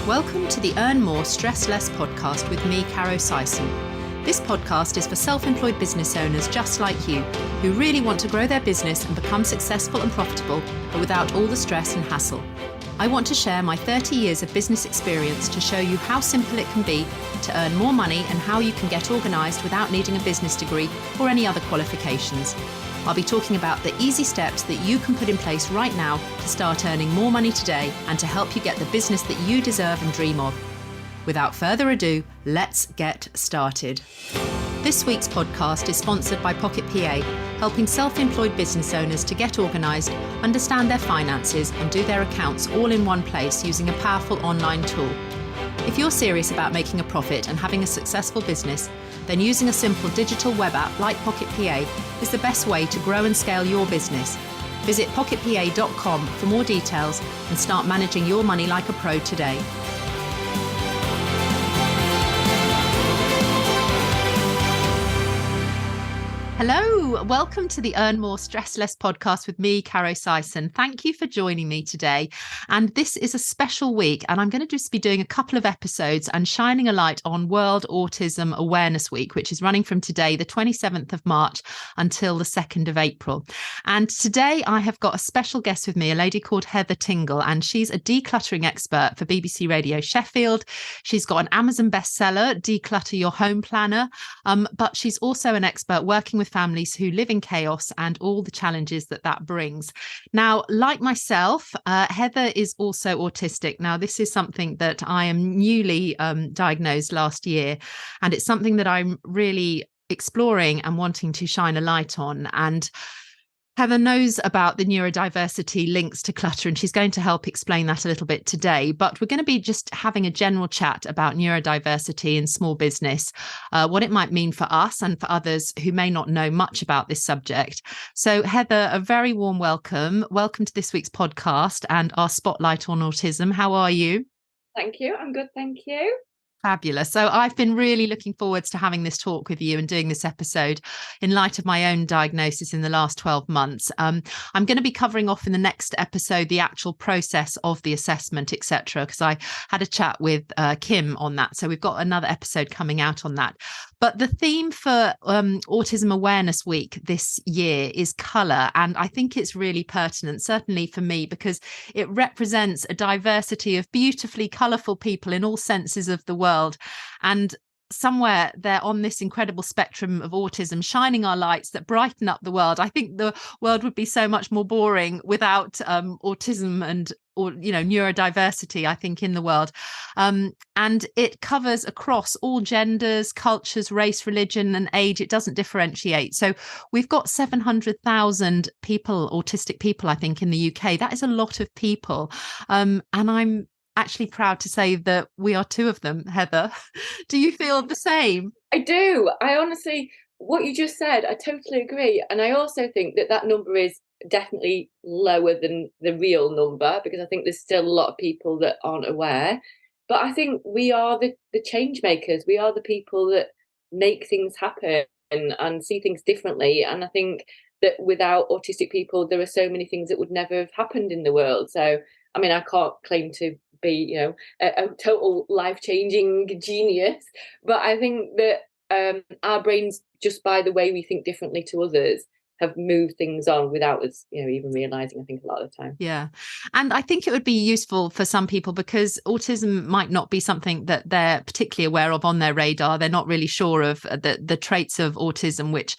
Welcome to the Earn More, Stress Less podcast with me, Caro Sison. This podcast is for self-employed business owners just like you, who really want to grow their business and become successful and profitable, but without all the stress and hassle. I want to share my 30 years of business experience to show you how simple it can be to earn more money and how you can get organised without needing a business degree or any other qualifications. I'll be talking about the easy steps that you can put in place right now to start earning more money today and to help you get the business that you deserve and dream of. Without further ado, let's get started. This week's podcast is sponsored by Pocket PA, helping self-employed business owners to get organised, understand their finances and do their accounts all in one place using a powerful online tool. If you're serious about making a profit and having a successful business, then using a simple digital web app like Pocket PA is the best way to grow and scale your business. Visit pocketpa.com for more details and start managing your money like a pro today. Hello, welcome to the Earn More, Stress Less podcast with me, Caro Sison. Thank you for joining me today. And this is a special week, and I'm going to just be doing a couple of episodes and shining a light on World Autism Awareness Week, which is running from today, the 27th of March, until the 2nd of April. And today I have got a special guest with me, a lady called Heather Tingle, and she's a decluttering expert for BBC Radio Sheffield. She's got an Amazon bestseller, Declutter Your Home Planner, but she's also an expert working with families who live in chaos and all the challenges that that brings. Now, like myself, Heather is also autistic. Now, this is something that I am newly diagnosed last year, and it's something that I'm really exploring and wanting to shine a light on. And Heather knows about the neurodiversity links to clutter, and she's going to help explain that a little bit today. But we're going to be just having a general chat about neurodiversity in small business, what it might mean for us and for others who may not know much about this subject. So, Heather, a very warm welcome. Welcome to this week's podcast and our Spotlight on Autism. How are you? Thank you. I'm good. Thank you. Fabulous. So I've been really looking forwards to having this talk with you and doing this episode in light of my own diagnosis in the last 12 months. I'm going to be covering off in the next episode the actual process of the assessment, etc., because I had a chat with Kim on that. So we've got another episode coming out on that. But the theme for Autism Awareness Week this year is colour. And I think it's really pertinent, certainly for me, because it represents a diversity of beautifully colourful people in all senses of the world. And somewhere they're on this incredible spectrum of autism, shining our lights that brighten up the world. I think the world would be so much more boring without autism and neurodiversity, I think, in the world. And it covers across all genders, cultures, race, religion, and age. It doesn't differentiate. So we've got 700,000 people, autistic people, I think, in the UK. That is a lot of people. And I'm actually proud to say that we are two of them, Heather. Do you feel the same? I do. I honestly, what you just said, I totally agree. And I also think that number is definitely lower than the real number, because I think there's still a lot of people that aren't aware. But I think we are the change makers. We are the people that make things happen and see things differently. And I think that without autistic people, there are so many things that would never have happened in the world. So, I mean, I can't claim to be, a total life-changing genius, but I think that our brains, just by the way we think differently to others, have moved things on without us, even realizing, I think, a lot of the time. Yeah. And I think it would be useful for some people because autism might not be something that they're particularly aware of on their radar. They're not really sure of the traits of autism, which,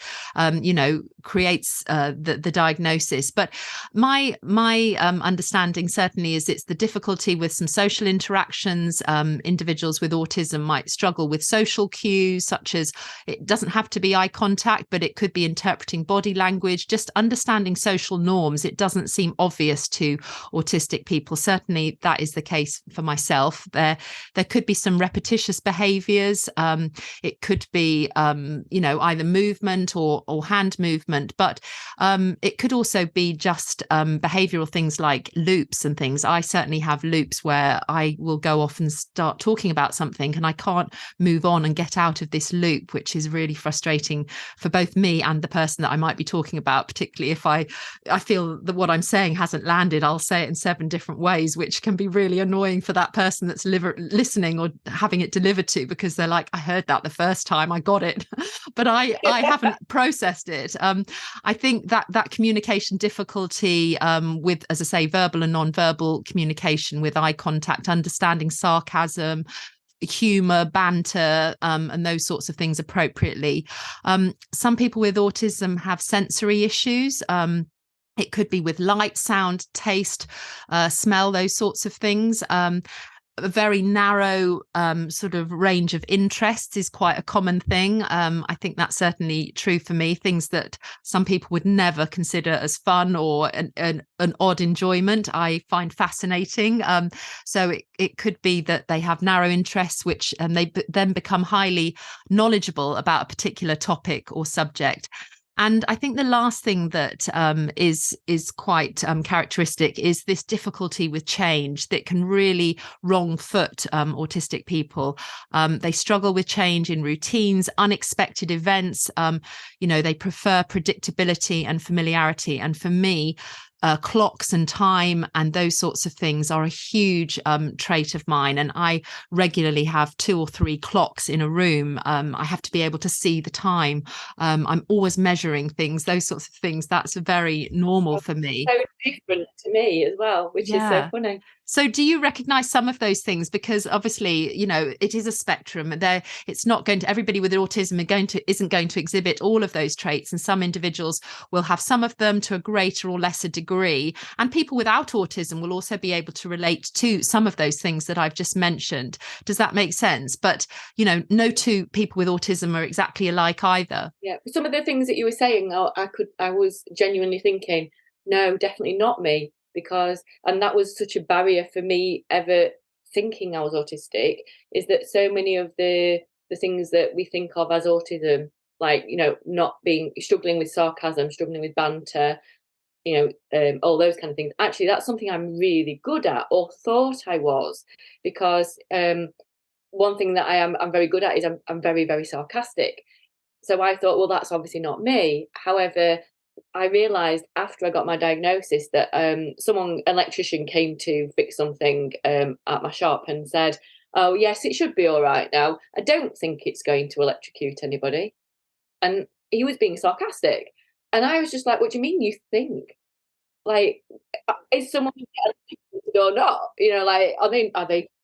creates the diagnosis. But my understanding certainly is it's the difficulty with some social interactions. Individuals with autism might struggle with social cues, such as it doesn't have to be eye contact, but it could be interpreting body language, just understanding social norms. It doesn't seem obvious to autistic people. Certainly that is the case for myself. There could be some repetitious behaviors. It could be, either movement or hand movement, but it could also be just behavioral things like loops and things. I certainly have loops where I will go off and start talking about something and I can't move on and get out of this loop, which is really frustrating for both me and the person that I might be talking talking about, particularly if I feel that what I'm saying hasn't landed. I'll say it in 7 different ways, which can be really annoying for that person that's listening or having it delivered to, because they're like, I heard that the first time, I got it, but I haven't processed it. I think that communication difficulty with, as I say, verbal and non-verbal communication, with eye contact, understanding sarcasm, humor, banter, and those sorts of things appropriately. Some people with autism have sensory issues. It could be with light, sound, taste, smell, those sorts of things. A very narrow sort of range of interests is quite a common thing. I think that's certainly true for me. Things that some people would never consider as fun or an odd enjoyment, I find fascinating. So it could be that they have narrow interests, which they then become highly knowledgeable about a particular topic or subject. And I think the last thing that is quite characteristic is this difficulty with change that can really wrong foot autistic people. They struggle with change in routines, unexpected events. They prefer predictability and familiarity. And for me, clocks and time and those sorts of things are a huge trait of mine. And I regularly have 2 or 3 clocks in a room. I have to be able to see the time. I'm always measuring things, those sorts of things. That's very normal for me. So different to me as well, which is so funny. So do you recognize some of those things? Because obviously, it is a spectrum. It's not going to, everybody with autism isn't going to exhibit all of those traits. And some individuals will have some of them to a greater or lesser degree. And people without autism will also be able to relate to some of those things that I've just mentioned. Does that make sense? But, no 2 people with autism are exactly alike either. Yeah. Some of the things that you were saying, I was genuinely thinking, no, definitely not me. And that was such a barrier for me ever thinking I was autistic, is that so many of the things that we think of as autism, like, struggling with sarcasm, struggling with banter, all those kind of things. Actually, that's something I'm really good at, or thought I was, because one thing that I'm very good at is I'm very, very sarcastic. So I thought, well, that's obviously not me. However, I realised after I got my diagnosis that an electrician came to fix something at my shop and said, oh, yes, it should be all right now. I don't think it's going to electrocute anybody. And he was being sarcastic. And I was just like, what do you mean you think? Like, is someone electrocuted or not? Are they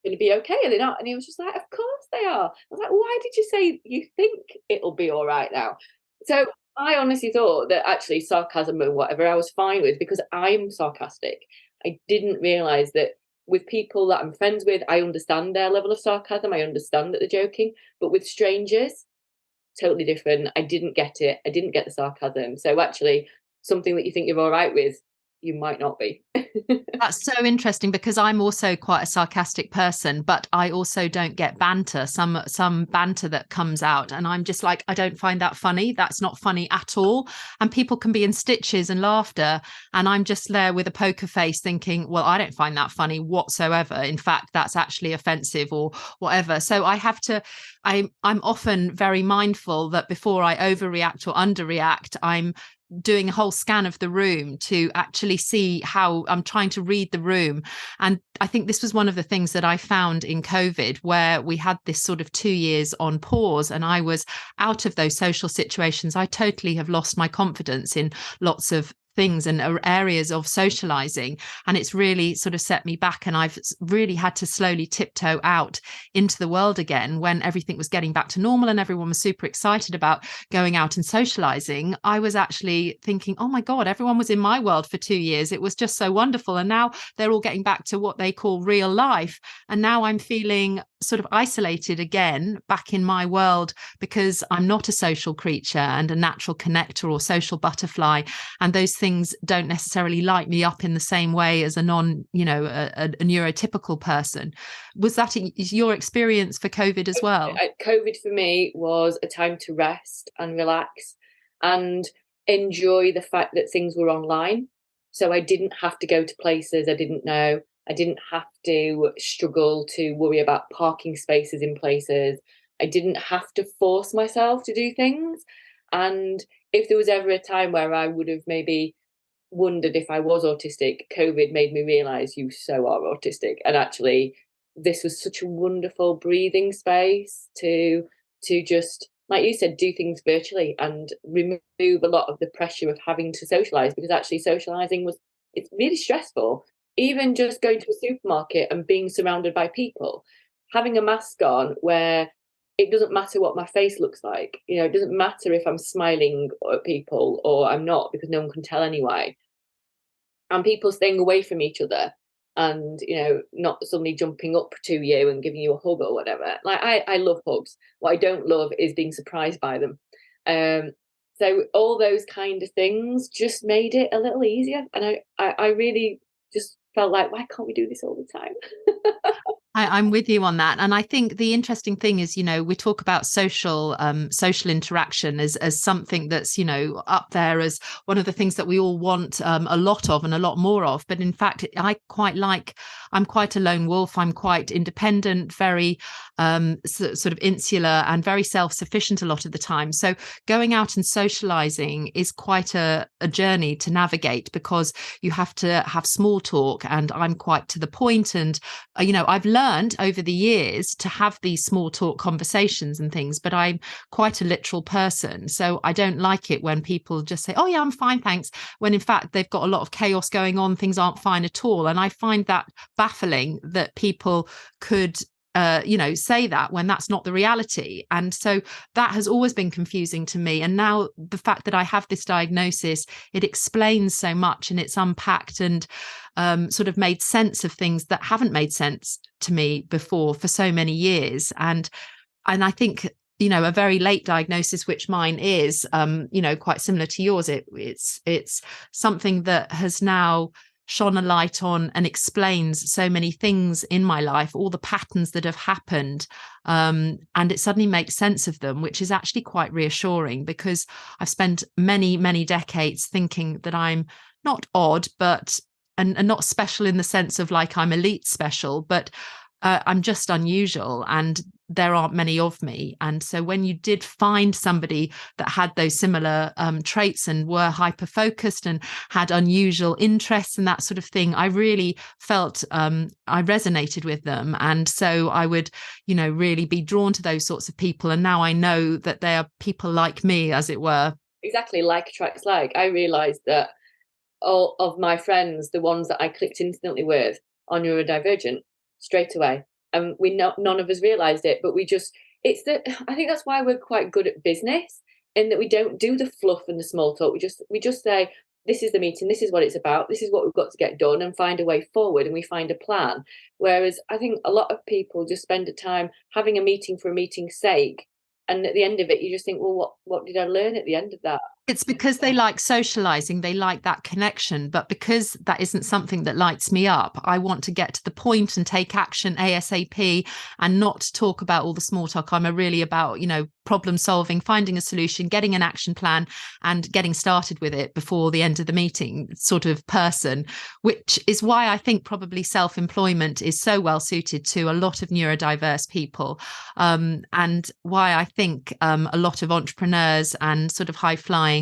going to be okay? Are they not? And he was just like, of course they are. I was like, why did you say you think it'll be all right now? So I honestly thought that actually sarcasm and whatever I was fine with, because I'm sarcastic. I didn't realise that with people that I'm friends with, I understand their level of sarcasm. I understand that they're joking. But with strangers, totally different. I didn't get it. I didn't get the sarcasm. So actually, something that you think you're all right with, you might not be. That's so interesting, because I'm also quite a sarcastic person, but I also don't get banter, some banter that comes out. And I'm just like, I don't find that funny. That's not funny at all. And people can be in stitches and laughter. And I'm just there with a poker face thinking, well, I don't find that funny whatsoever. In fact, that's actually offensive or whatever. So I'm often very mindful that before I overreact or underreact, I'm doing a whole scan of the room to actually see how I'm trying to read the room. And I think this was one of the things that I found in COVID, where we had this sort of 2 years on pause and I was out of those social situations. I totally have lost my confidence in lots of things and areas of socializing, and it's really sort of set me back, and I've really had to slowly tiptoe out into the world again when everything was getting back to normal and everyone was super excited about going out and socializing. I was actually thinking, oh my god, everyone was in my world for 2 years, it was just so wonderful, and now they're all getting back to what they call real life, and now I'm feeling sort of isolated again back in my world, because I'm not a social creature and a natural connector or social butterfly, and those things don't necessarily light me up in the same way as a neurotypical person. Was that your experience for COVID as well? COVID for me was a time to rest and relax and enjoy the fact that things were online. So I didn't have to go to places I didn't know. I didn't have to struggle to worry about parking spaces in places. I didn't have to force myself to do things. And if there was ever a time where I would have maybe wondered if I was autistic, COVID made me realize you so are autistic. And actually, this was such a wonderful breathing space to just, like you said, do things virtually and remove a lot of the pressure of having to socialize, because actually socializing it's really stressful. Even just going to a supermarket and being surrounded by people, having a mask on where it doesn't matter what my face looks like. It doesn't matter if I'm smiling at people or I'm not, because no one can tell anyway. And people staying away from each other and, not suddenly jumping up to you and giving you a hug or whatever. Like, I love hugs. What I don't love is being surprised by them. So all those kind of things just made it a little easier. And I really just felt like, why can't we do this all the time? I'm with you on that. And I think the interesting thing is, we talk about social interaction as something that's, up there as one of the things that we all want a lot of and a lot more of. But in fact, I'm quite a lone wolf. I'm quite independent, very sort of insular and very self-sufficient a lot of the time. So going out and socializing is quite a journey to navigate, because you have to have small talk, and I'm quite to the point. And, I've learned over the years to have these small talk conversations and things, but I'm quite a literal person. So I don't like it when people just say, oh yeah, I'm fine, thanks, when in fact they've got a lot of chaos going on, things aren't fine at all. And I find that baffling that people could say that when that's not the reality. And so that has always been confusing to me. And now the fact that I have this diagnosis, it explains so much, and it's unpacked and sort of made sense of things that haven't made sense to me before for so many years. And I think, a very late diagnosis, which mine is, quite similar to yours. It's something that has now shone a light on and explains so many things in my life, all the patterns that have happened. And it suddenly makes sense of them, which is actually quite reassuring, because I've spent many, many decades thinking that I'm not odd, but and not special in the sense of like I'm elite special, but I'm just unusual, and there aren't many of me. And so when you did find somebody that had those similar traits and were hyper focused and had unusual interests and that sort of thing, I really felt I resonated with them. And so I would, really be drawn to those sorts of people. And now I know that they are people like me, as it were. Exactly, like attracts like. I realised that all of my friends, the ones that I clicked instantly with, are neurodivergent straight away. And none of us realized it, but I think that's why we're quite good at business, in that we don't do the fluff and the small talk. We just say, this is the meeting, this is what it's about, this is what we've got to get done, and find a way forward, and we find a plan. Whereas I think a lot of people just spend the time having a meeting for a meeting's sake, and at the end of it you just think, well, what did I learn at the end of that? It's because they like socializing, they like that connection. But because that isn't something that lights me up, I want to get to the point and take action ASAP, and not talk about all the small talk. I'm really about, problem solving, finding a solution, getting an action plan, and getting started with it before the end of the meeting sort of person, which is why I think probably self-employment is so well suited to a lot of neurodiverse people, and why I think a lot of entrepreneurs and sort of high-flying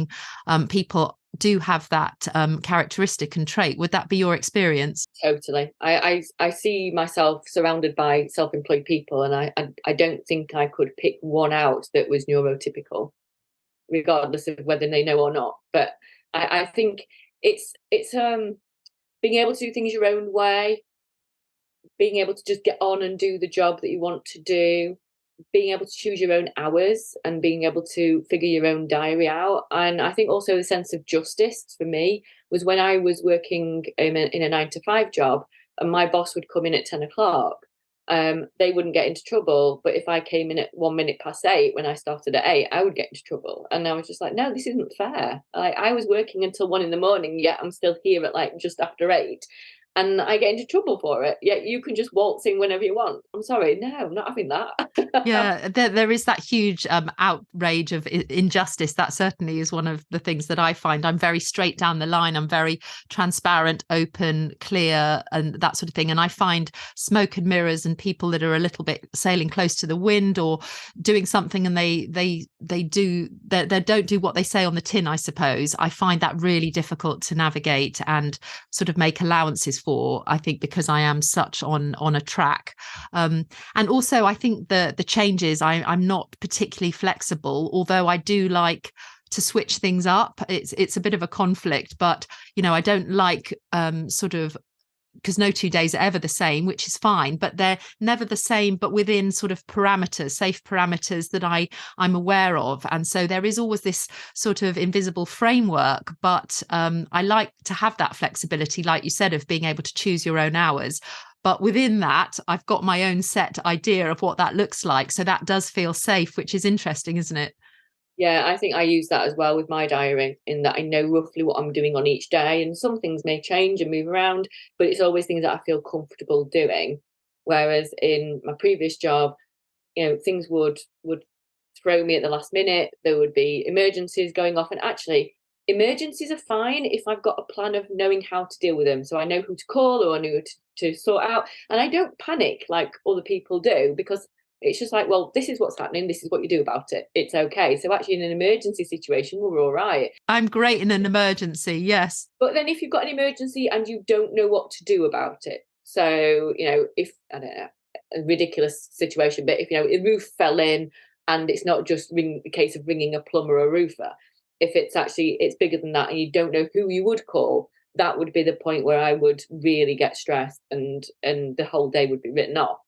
people do have that characteristic and trait. Would that be your experience? Totally. I see myself surrounded by self-employed people, and I don't think I could pick one out that was neurotypical, regardless of whether they know or not. But I think it's being able to do things your own way, being able to just get on and do the job that you want to do, being able to choose your own hours and being able to figure your own diary out. And I think also the sense of justice for me was when I was working in a 9 to 5 job, and my boss would come in at 10 o'clock. They wouldn't get into trouble. But if I came in at 1 minute past 8 when I started at 8, I would get into trouble. And I was just like, no, this isn't fair. I was working until 1 a.m, yet I'm still here at like just after 8. And I get into trouble for it. Yet you can just waltz in whenever you want. I'm sorry, no, I'm not having that. Yeah, there is that huge outrage of injustice. That certainly is one of the things that I find. I'm very straight down the line. I'm very transparent, open, clear, and that sort of thing. And I find smoke and mirrors and people that are a little bit sailing close to the wind or doing something and they don't do what they say on the tin, I suppose. I find that really difficult to navigate and sort of make allowances for, I think, because I am such on a track. And also, I think the changes, I'm not particularly flexible, although I do like to switch things up. It's a bit of a conflict, but I don't like sort of, because no 2 days are ever the same, which is fine, but they're never the same, but within sort of parameters, safe parameters that I'm aware of. And so there is always this sort of invisible framework, but I like to have that flexibility, like you said, of being able to choose your own hours. But within that, I've got my own set idea of what that looks like. So that does feel safe, which is interesting, isn't it? Yeah, I think I use that as well with my diary, in that I know roughly what I'm doing on each day, and some things may change and move around, but it's always things that I feel comfortable doing. Whereas in my previous job, things would throw me at the last minute. There would be emergencies going off, and actually, emergencies are fine if I've got a plan of knowing how to deal with them. So I know who to call or I know to sort out, and I don't panic like other people do, because it's just like, well, this is what's happening. This is what you do about it. It's okay. So actually, in an emergency situation, we're all right. I'm great in an emergency. Yes. But then if you've got an emergency and you don't know what to do about it, so, if, I don't know, a ridiculous situation, but if, a roof fell in and it's not just the case of ringing a plumber or a roofer, if it's bigger than that and you don't know who you would call, that would be the point where I would really get stressed, and the whole day would be written off.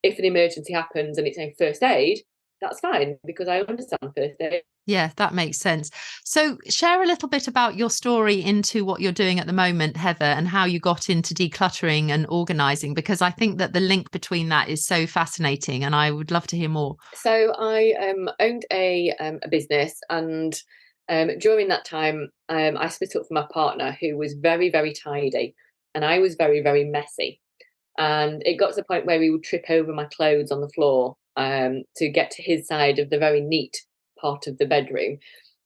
If an emergency happens and it's a first aid, that's fine, because I understand first aid. Yeah, that makes sense. So share a little bit about your story into what you're doing at the moment, Heather, and how you got into decluttering and organizing, because I think that the link between that is so fascinating and I would love to hear more. So I owned a business, and during that time, I split up from my partner, who was very, very tidy, and I was very, very messy. And it got to the point where he would trip over my clothes on the floor to get to his side of the very neat part of the bedroom.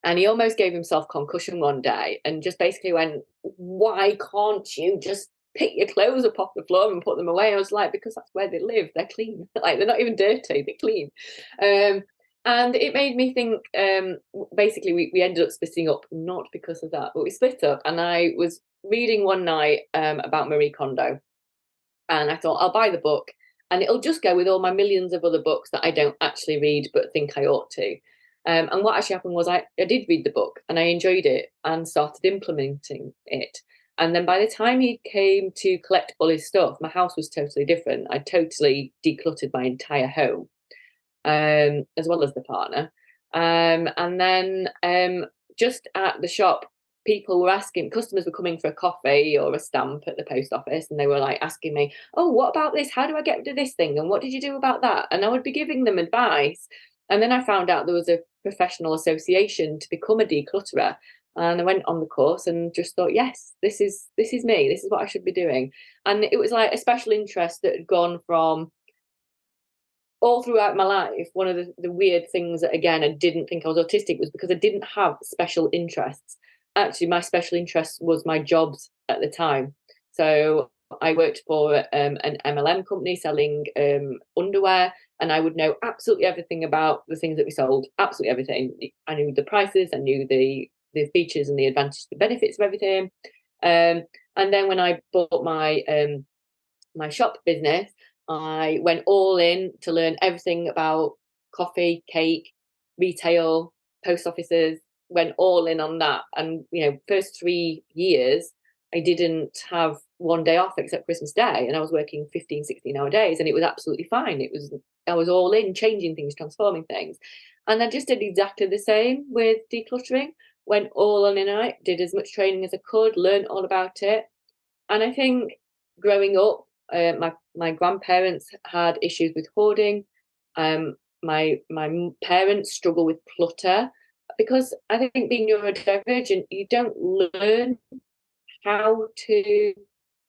And he almost gave himself concussion one day and just basically went, "Why can't you just pick your clothes up off the floor and put them away?" I was like, "Because that's where they live. They're clean. Like, they're not even dirty. They're clean." And it made me think, basically, we ended up splitting up, not because of that, but we split up. And I was reading one night about Marie Kondo. And I thought, I'll buy the book and it'll just go with all my millions of other books that I don't actually read but think I ought to. And what actually happened was I did read the book and I enjoyed it and started implementing it. And then by the time he came to collect all his stuff, my house was totally different. I totally decluttered my entire home, as well as the partner. And then just at the shop, customers were coming for a coffee or a stamp at the post office, and they were like asking me, "Oh, what about this? How do I get rid of this thing? And what did you do about that?" And I would be giving them advice. And then I found out there was a professional association to become a declutterer. And I went on the course and just thought, yes, this is me. This is what I should be doing. And it was like a special interest that had gone from all throughout my life. One of the weird things that, again, I didn't think I was autistic was because I didn't have special interests. Actually, my special interest was my jobs at the time. So I worked for an MLM company selling underwear, and I would know absolutely everything about the things that we sold, absolutely everything. I knew the prices, I knew the features and the advantages, the benefits of everything. And then when I bought my shop business, I went all in to learn everything about coffee, cake, retail, post offices, went all in on that. And, first 3 years, I didn't have one day off except Christmas Day. And I was working 15, 16-hour days, and it was absolutely fine. I was all in, changing things, transforming things. And I just did exactly the same with decluttering, went all on in it, did as much training as I could, learned all about it. And I think growing up, my grandparents had issues with hoarding. My parents struggle with clutter, because I think being neurodivergent, you don't learn how to.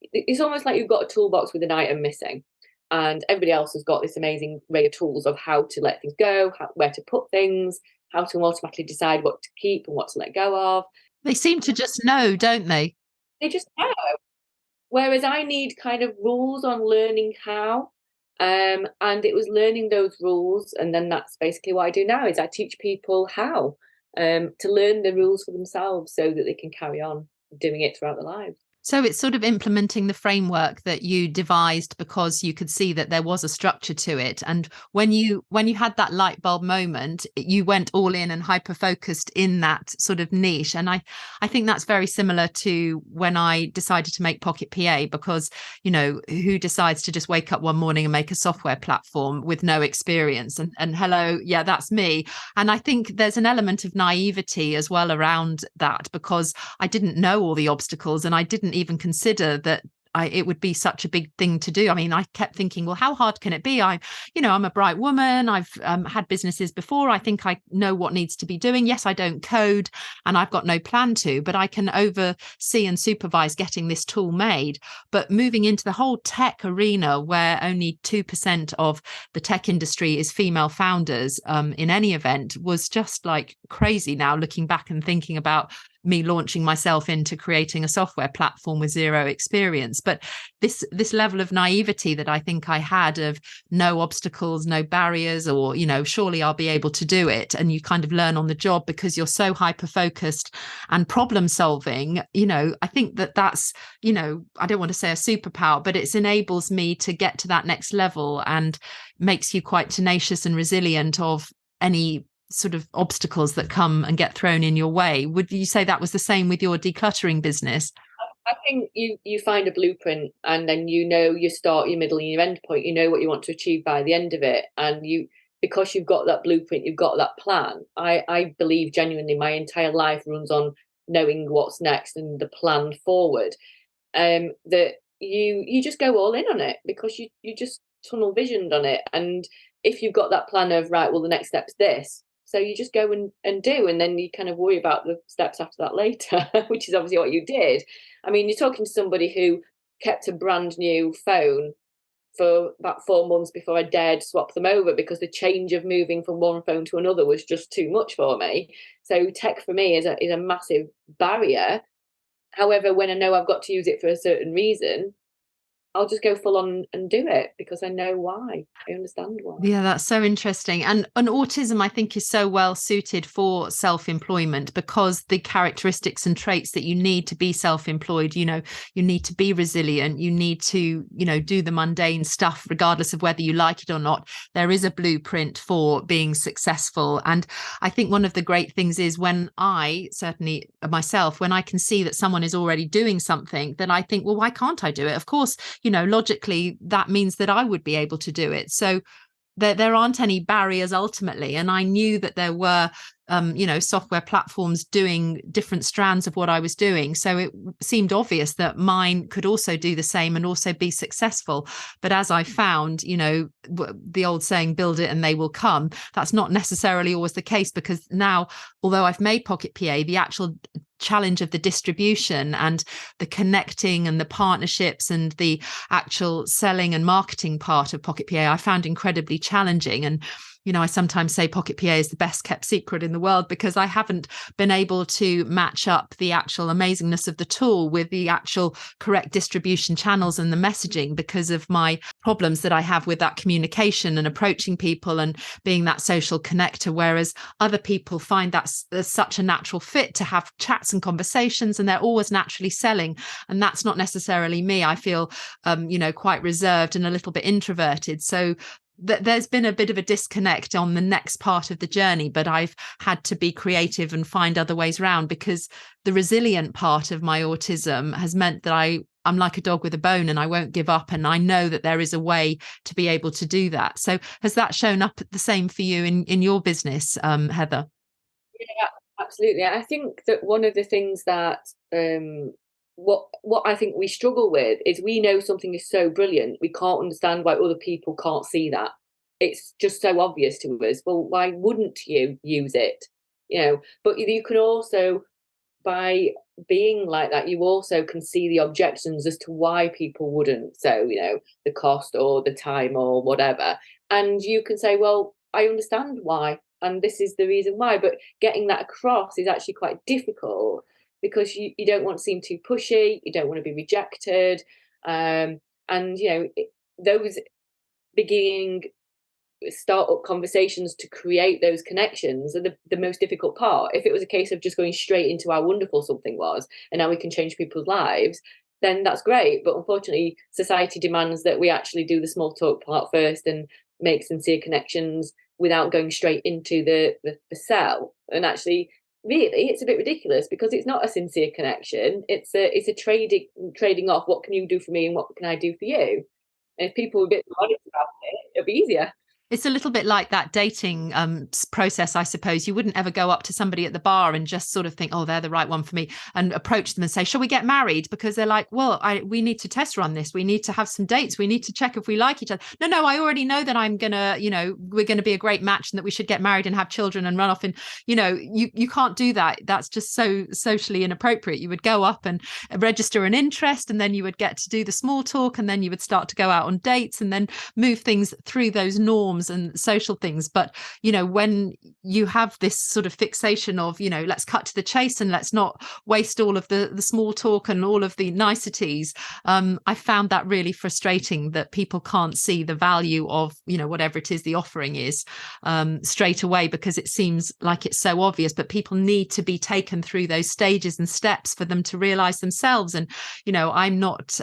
It's almost like you've got a toolbox with an item missing. and everybody else has got this amazing array of tools of how to let things go, where to put things, how to automatically decide what to keep and what to let go of. They seem to just know, don't they? They just know. Whereas I need kind of rules on learning how. And it was learning those rules, and then that's basically what I do now is I teach people how to learn the rules for themselves so that they can carry on doing it throughout their lives. So it's sort of implementing the framework that you devised because you could see that there was a structure to it. And when you had that light bulb moment, you went all in and hyper focused in that sort of niche. And I think that's very similar to when I decided to make Pocket PA, because, you know, who decides to just wake up one morning and make a software platform with no experience? And hello, yeah, that's me. And I think there's an element of naivety as well around that, because I didn't know all the obstacles and I didn't even consider that it would be such a big thing to do. I mean, I kept thinking, well, how hard can it be? I'm a bright woman. I've had businesses before. I think I know what needs to be doing. Yes, I don't code and I've got no plan to, but I can oversee and supervise getting this tool made. But moving into the whole tech arena, where only 2% of the tech industry is female founders in any event, was just like crazy now, looking back and thinking about me launching myself into creating a software platform with zero experience. But this level of naivety that I think I had of no obstacles, no barriers, or, you know, surely I'll be able to do it. And you kind of learn on the job because you're so hyper focused and problem solving. You know, I think that's, you know, I don't want to say a superpower, but it enables me to get to that next level and makes you quite tenacious and resilient of any sort of obstacles that come and get thrown in your way. Would you say that was the same with your decluttering business? I think you find a blueprint, and then you know your start, your middle, and your end point. You know what you want to achieve by the end of it, and because you've got that blueprint, you've got that plan. I believe genuinely my entire life runs on knowing what's next and the plan forward. That you just go all in on it because you just tunnel visioned on it. And if you've got that plan of, right, well, the next step's this, so you just go and do, and then you kind of worry about the steps after that later, which is obviously what you did. I mean, you're talking to somebody who kept a brand new phone for about 4 months before I dared swap them over, because the change of moving from one phone to another was just too much for me. So tech for me is a massive barrier. However, when I know I've got to use it for a certain reason, I'll just go full on and do it because I know why. I understand why. Yeah, that's so interesting. And autism, I think, is so well suited for self-employment because the characteristics and traits that you need to be self-employed, you know, you need to be resilient, you need to, you know, do the mundane stuff, regardless of whether you like it or not. There is a blueprint for being successful. And I think one of the great things is when I, certainly myself, when I can see that someone is already doing something, then I think, well, why can't I do it? Of course, you know, logically, that means that I would be able to do it. So there aren't any barriers ultimately. And I knew that there were, you know, software platforms doing different strands of what I was doing. So it seemed obvious that mine could also do the same and also be successful. But as I found, you know, the old saying, build it and they will come, that's not necessarily always the case, because now, although I've made Pocket PA, the actual challenge of the distribution and the connecting and the partnerships and the actual selling and marketing part of Pocket PA, I found incredibly challenging. And you know, I sometimes say Pocket PA is the best kept secret in the world because I haven't been able to match up the actual amazingness of the tool with the actual correct distribution channels and the messaging because of my problems that I have with that communication and approaching people and being that social connector. Whereas other people find that's such a natural fit to have chats and conversations, and they're always naturally selling. And that's not necessarily me. I feel, you know, quite reserved and a little bit introverted. So there's been a bit of a disconnect on the next part of the journey, but I've had to be creative and find other ways around, because the resilient part of my autism has meant that I'm like a dog with a bone and I won't give up. And I know that there is a way to be able to do that. So has that shown up the same for you in your business, Heather? Yeah, absolutely. I think that one of the things that what I think we struggle with is we know something is so brilliant, we can't understand why other people can't see that. It's just so obvious to us. Well, why wouldn't you use it? You know, but you can also by being like that, you also can see the objections as to why people wouldn't. So, you know, the cost or the time or whatever. And you can say, well, I understand why, and this is the reason why. But getting that across is actually quite difficult, because you don't want to seem too pushy, you don't want to be rejected. And, you know, those beginning start-up conversations to create those connections are the most difficult part. If it was a case of just going straight into how wonderful something was and now we can change people's lives, then that's great. But unfortunately, society demands that we actually do the small talk part first and make sincere connections without going straight into the sell. And actually, really, it's a bit ridiculous, because it's not a sincere connection. It's a trading off. What can you do for me and what can I do for you? And if people were a bit more honest about it, it'll be easier. It's a little bit like that dating process, I suppose. You wouldn't ever go up to somebody at the bar and just sort of think, oh, they're the right one for me, and approach them and say, shall we get married? Because they're like, well, we need to test run this. We need to have some dates. We need to check if we like each other. No, I already know that I'm going to, you know, we're going to be a great match and that we should get married and have children and run off. And, you know, you can't do that. That's just so socially inappropriate. You would go up and register an interest, and then you would get to do the small talk, and then you would start to go out on dates and then move things through those norms and social things. But, you know, when you have this sort of fixation of, you know, let's cut to the chase and let's not waste all of the small talk and all of the niceties, I found that really frustrating, that people can't see the value of, you know, whatever it is the offering is, straight away, because it seems like it's so obvious. But people need to be taken through those stages and steps for them to realize themselves. And, you know, I'm not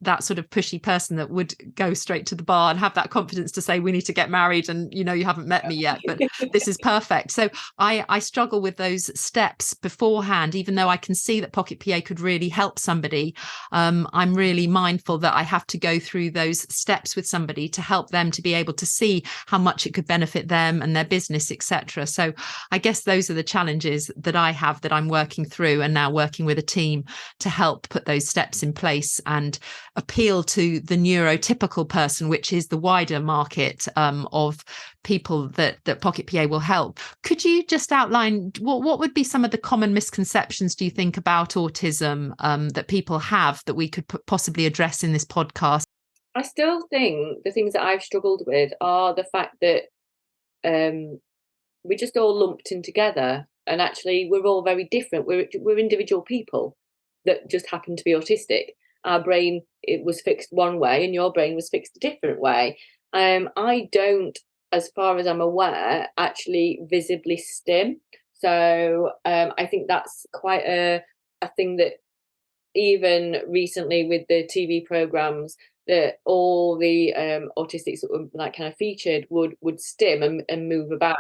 that sort of pushy person that would go straight to the bar and have that confidence to say, we need to get married, and, you know, you haven't met me yet, but this is perfect. So I struggle with those steps beforehand, even though I can see that Pocket PA could really help somebody. I'm really mindful that I have to go through those steps with somebody to help them to be able to see how much it could benefit them and their business, etc. So I guess those are the challenges that I have, that I'm working through, and now working with a team to help put those steps in place and appeal to the neurotypical person, which is the wider market of people that Pocket PA will help. Could you just outline what would be some of the common misconceptions, do you think, about autism that people have, that we could possibly address in this podcast? I still think the things that I've struggled with are the fact that we're just all lumped in together, and actually we're all very different. We're individual people that just happen to be autistic. Our brain, it was fixed one way, and your brain was fixed a different way. I don't, as far as I'm aware, actually visibly stim. So I think that's quite a thing that even recently with the TV programs, that all the autistics that were like kind of featured would stim and move about.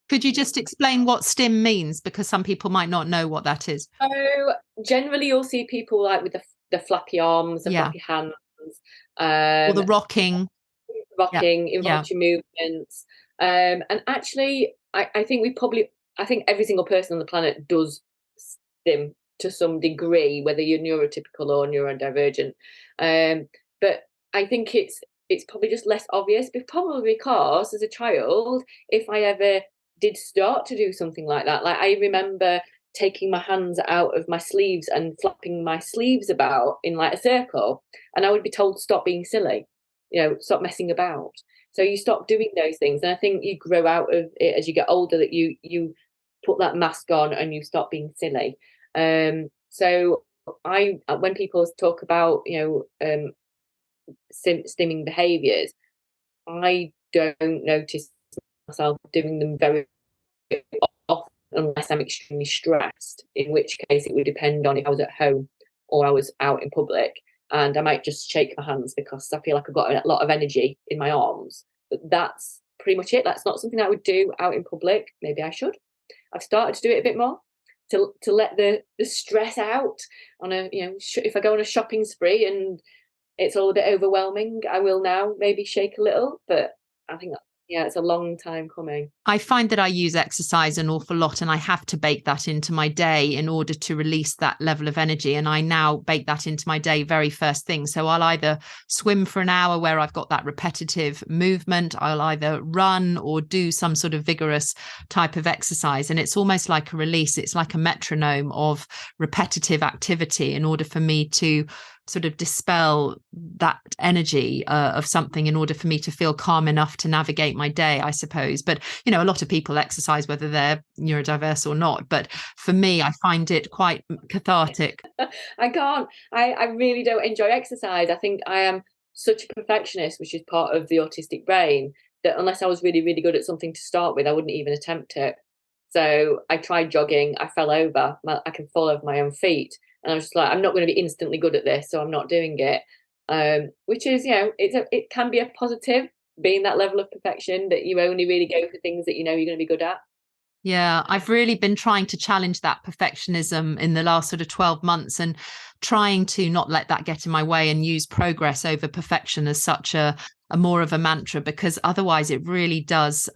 Could you just explain what stim means? Because some people might not know what that is. So generally you'll see people like with the flappy arms, the flappy hands, or the rocking involuntary movements. And actually I think every single person on the planet does stim to some degree, whether you're neurotypical or neurodivergent. But I think it's probably just less obvious, but probably because as a child, if I ever did start to do something like that, like I remember taking my hands out of my sleeves and flapping my sleeves about in like a circle, and I would be told, stop being silly, you know, stop messing about. So you stop doing those things, and I think you grow out of it as you get older, that you put that mask on and you stop being silly. So when people talk about, you know, stimming behaviours, I don't notice myself doing them very often unless I'm extremely stressed, in which case it would depend on if I was at home or I was out in public, and I might just shake my hands because I feel like I've got a lot of energy in my arms. But that's pretty much it. That's not something I would do out in public. Maybe I should. I've started to do it a bit more, to let the stress out on a, you know, if I go on a shopping spree and it's all a bit overwhelming, I will now maybe shake a little. But I think Yeah, it's a long time coming. I find that I use exercise an awful lot, and I have to bake that into my day in order to release that level of energy. And I now bake that into my day very first thing. So I'll either swim for an hour where I've got that repetitive movement, I'll either run or do some sort of vigorous type of exercise. And it's almost like a release. It's like a metronome of repetitive activity in order for me to sort of dispel that energy of something in order for me to feel calm enough to navigate my day, I suppose. But, you know, a lot of people exercise whether they're neurodiverse or not. But for me, I find it quite cathartic. I can't, I really don't enjoy exercise. I think I am such a perfectionist, which is part of the autistic brain, that unless I was really, really good at something to start with, I wouldn't even attempt it. So I tried jogging, I fell over, I can fall over my own feet. And I was just like, I'm not going to be instantly good at this, so I'm not doing it. Which is, you know, it can be a positive, being that level of perfection that you only really go for things that you know you're going to be good at. Yeah, I've really been trying to challenge that perfectionism in the last sort of 12 months and trying to not let that get in my way and use progress over perfection as such a more of a mantra, because otherwise it really does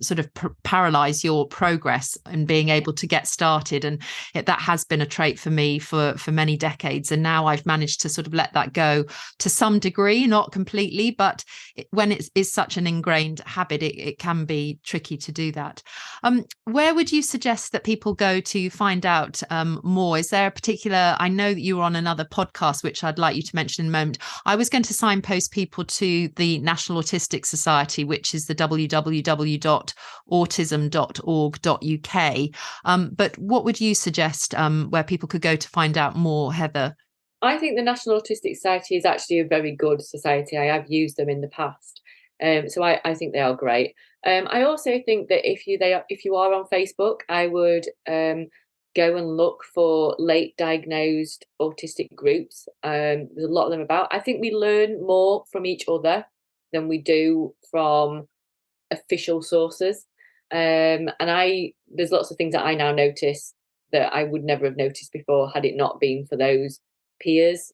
sort of paralyze your progress and being able to get started. And that has been a trait for me for many decades. And now I've managed to sort of let that go to some degree, not completely, but when it is such an ingrained habit, it can be tricky to do that. Where would you suggest that people go to find out more? Is there a particular, I know that you were on another podcast, which I'd like you to mention in a moment. I was going to signpost people to the National Autistic Society, which is the www.autism.org.uk. But what would you suggest where people could go to find out more, Heather? I think the National Autistic Society is actually a very good society. I have used them in the past. So I think they are great. I also think that if you are on Facebook, I would go and look for late diagnosed autistic groups. There's a lot of them about. I think we learn more from each other than we do from official sources. And there's lots of things that I now notice that I would never have noticed before had it not been for those peers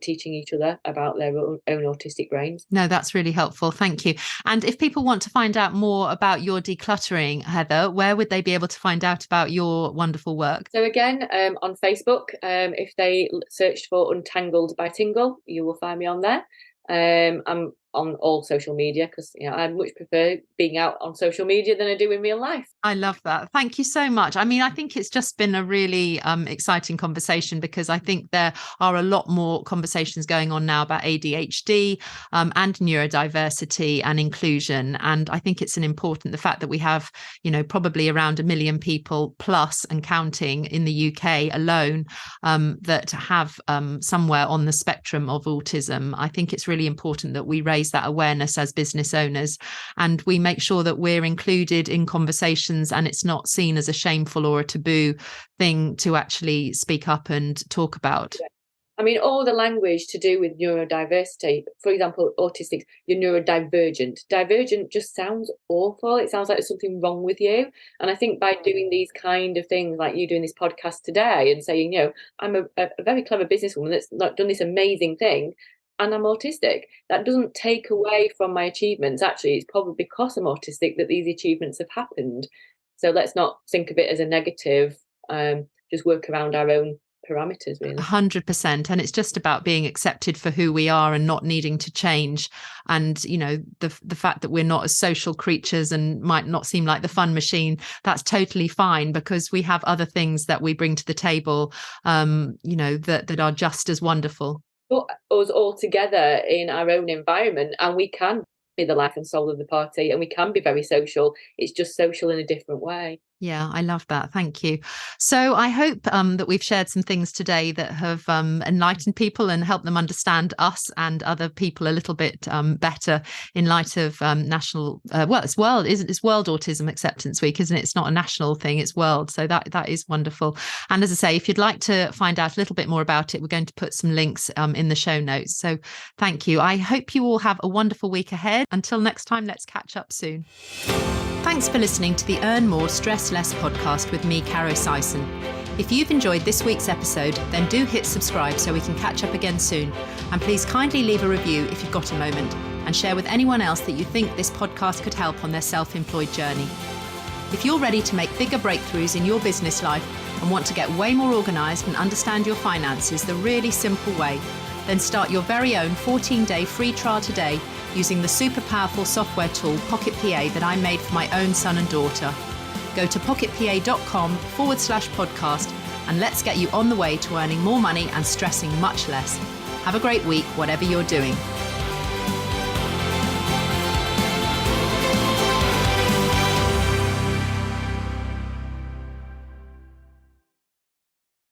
teaching each other about their own autistic brains. No, that's really helpful. Thank you. And if people want to find out more about your decluttering, Heather, where would they be able to find out about your wonderful work? So again, on Facebook, if they searched for Untangled by Tingle, you will find me on there. I'm on all social media because I much prefer being out on social media than I do in real life. I love that. Thank you so much. I mean, I think it's just been a really exciting conversation, because I think there are a lot more conversations going on now about ADHD and neurodiversity and inclusion. And I think it's the fact that we have, probably around 1 million people plus and counting in the UK alone that have somewhere on the spectrum of autism. I think it's really important that we raise that awareness as business owners, and we make sure that we're included in conversations and it's not seen as a shameful or a taboo thing to actually speak up and talk about. I mean, all the language to do with neurodiversity, for example, autistics, you're neurodivergent. Divergent just sounds awful. It sounds like there's something wrong with you. And I think by doing these kind of things, like you doing this podcast today and saying, I'm a very clever businesswoman that's not done this amazing thing, and I'm autistic, that doesn't take away from my achievements. Actually, it's probably because I'm autistic that these achievements have happened. So let's not think of it as a negative, just work around our own parameters, really. 100%. And it's just about being accepted for who we are and not needing to change. And the fact that we're not as social creatures and might not seem like the fun machine, that's totally fine, because we have other things that we bring to the table that are just as wonderful. Put us all together in our own environment, and we can be the life and soul of the party, and we can be very social. It's just social in a different way. Yeah, I love that. Thank you. So I hope that we've shared some things today that have enlightened people and helped them understand us and other people a little bit better in light of national, it's World Autism Acceptance Week, isn't it? It's not a national thing, it's world. So that is wonderful. And as I say, if you'd like to find out a little bit more about it, we're going to put some links in the show notes. So thank you. I hope you all have a wonderful week ahead. Until next time, let's catch up soon. Thanks for listening to the Earn More, Stress Less podcast with me, Caro Sison. If you've enjoyed this week's episode, then do hit subscribe so we can catch up again soon. And please kindly leave a review if you've got a moment. and share with anyone else that you think this podcast could help on their self-employed journey. If you're ready to make bigger breakthroughs in your business life and want to get way more organised and understand your finances the really simple way, then start your very own 14-day free trial today using the super powerful software tool Pocket PA that I made for my own son and daughter. Go to pocketpa.com/podcast and let's get you on the way to earning more money and stressing much less. Have a great week, whatever you're doing.